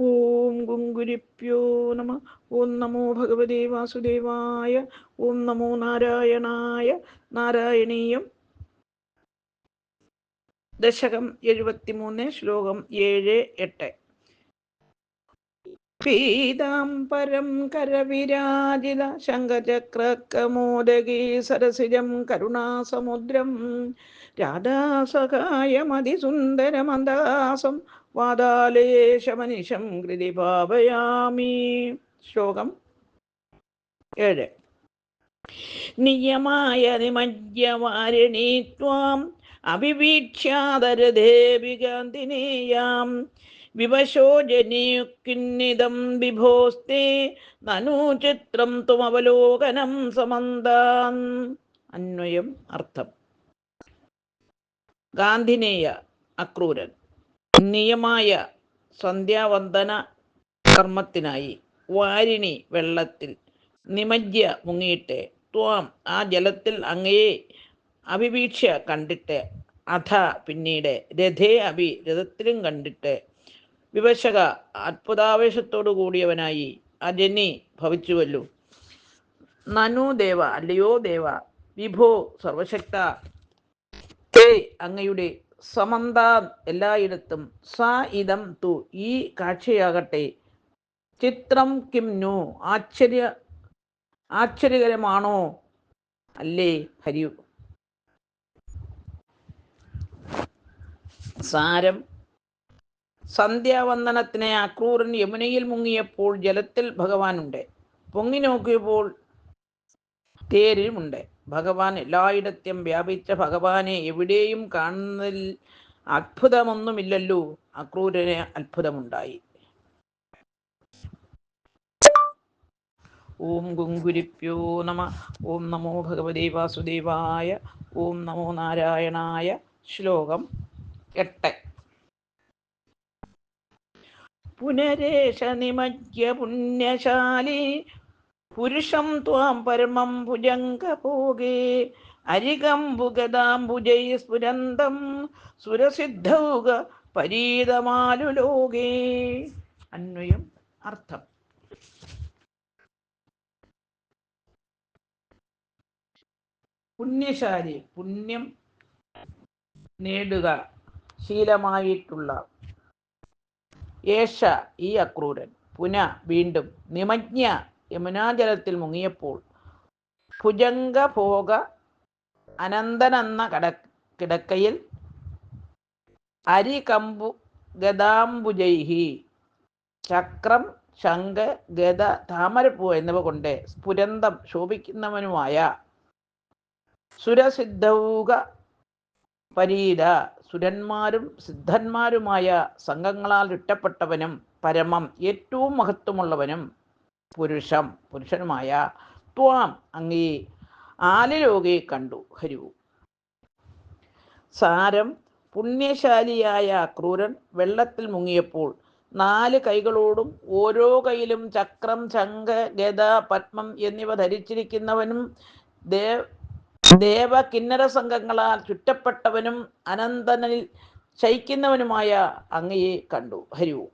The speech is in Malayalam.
ഓം ഗുങ്കുരിപ്യോ നമ. ഓം നമോ ഭഗവതേ വാസുദേവായ. ഓം നമോ നാരായണായ. നാരായണീയം. ദശകം 73, ശ്ലോകം 7-8. പീതാംബരം കരവിരാജിത ശംഖചക്രകമോദകീ സരസിജം കരുണാസമുദ്രം രാധാസഹായമതിസുന്ദരമന്ദാസം വാതാലേശമനിശം കൃതി ഭാവയാമി. ശ്ലോകം 7. നിയമായ നിമജ്യവാരിണീ ത്വാം അഭിവീക്ഷ്യാദരദേവികാന്തിനേയാം വിവശോ ജനിയുക്കിന്നിദം വിഭോസ്തേ നനു ചിത്രം തുമവലോകനം സമന്താൻ. അന്വയം അർത്ഥം. ഗാന്ധിനേയ അക്രൂരൻ നിയമായ സന്ധ്യാവന്ദന കർമ്മത്തിനായി വാരിണി വെള്ളത്തിൽ നിമജ്യ മുങ്ങിയിട്ട് ത്വാം ആ ജലത്തിൽ അങ്ങയെ അഭിവീക്ഷ കണ്ടിട്ട് അധ പിന്നീട് രഥേ അഭി രഥത്തിലും കണ്ടിട്ട് വിവശക അത്ഭുതാവേശത്തോടു കൂടിയവനായി അജനി ഭവിച്ചുവല്ലോ. നനു ദേവ അല്ലയോ ദേവ, വിഭോ സർവശക്ത, തേ അങ്ങയുടെ, സമന്താ എല്ലായിടത്തും, സ ഇതം തു ഈ കാഴ്ചയാകട്ടെ, ചിത്രം കിം നു ആശ്ചര്യകരമാണോ അല്ലേ ഹരി. സാരം: സന്ധ്യാവന്ദനത്തിന് അക്രൂരൻ യമുനയിൽ മുങ്ങിയപ്പോൾ ജലത്തിൽ ഭഗവാനുണ്ട്. പൊങ്ങി നോക്കിയപ്പോൾ തേരിലുമുണ്ട്. ഭഗവാൻ എല്ലായിടത്തും വ്യാപിച്ച ഭഗവാനെ എവിടെയും കാണുന്നതിൽ അത്ഭുതമൊന്നുമില്ലല്ലോ. അക്രൂരന് അത്ഭുതമുണ്ടായി. ഓം ഗുങ്കുരിപ്യോ നമ. ഓം നമോ ഭഗവതേ വാസുദേവായ. ഓം നമോ നാരായണായ. ശ്ലോകം 8. പുനരേഷ നിമജ്യ പുണ്യശാലി പുരുഷം ത്വാം പരമം ഭുജംഗഭോഗേ അരികംബുഗദാംബുജൈ സ്ഫുരന്തം സുരസിദ്ധൗക പരീതമാലുലോകേ. അന്വയം അർത്ഥം. പുണ്യശാലി പുണ്യം നേടുക ശീലമായിട്ടുള്ള ഏഷ ഈ അക്രൂരൻ പുന വീണ്ടും നിമജ്ഞ യമുനാജലത്തിൽ മുങ്ങിയപ്പോൾ ഭുജംഗഭോഗ അനന്തനെന്ന കിടക്കയിൽ അരികംബു ഗദാംബുജൈഹി ചക്രം ശംഖ് ഗദ താമരപ്പൂ എന്നിവ കൊണ്ട് സ്ഫുരന്തം ശോഭിക്കുന്നവനുമായ സുരസിദ്ധൗക പരീത സുരന്മാരും സിദ്ധന്മാരുമായ സംഘങ്ങളാൽ ചുറ്റപ്പെട്ടവനും പരമം ഏറ്റവും മഹത്വമുള്ളവനും പുരുഷനുമായ ത്വാം അങ്ങേ ആലിലോകെ കണ്ടു ഹരിവു. സാരം: പുണ്യശാലിയായ അക്രൂരൻ വെള്ളത്തിൽ മുങ്ങിയപ്പോൾ 4 കൈകളോടും ഓരോ കൈയിലും ചക്രം ശംഖ് ഗദ പത്മം എന്നിവ ധരിച്ചിരിക്കുന്നവനും ദേവ കിന്നര സംഘങ്ങളാൽ ചുറ്റപ്പെട്ടവനും അനന്തനിൽ ശയിക്കുന്നവനുമായ അങ്ങയെ കണ്ടു ഹരിവു.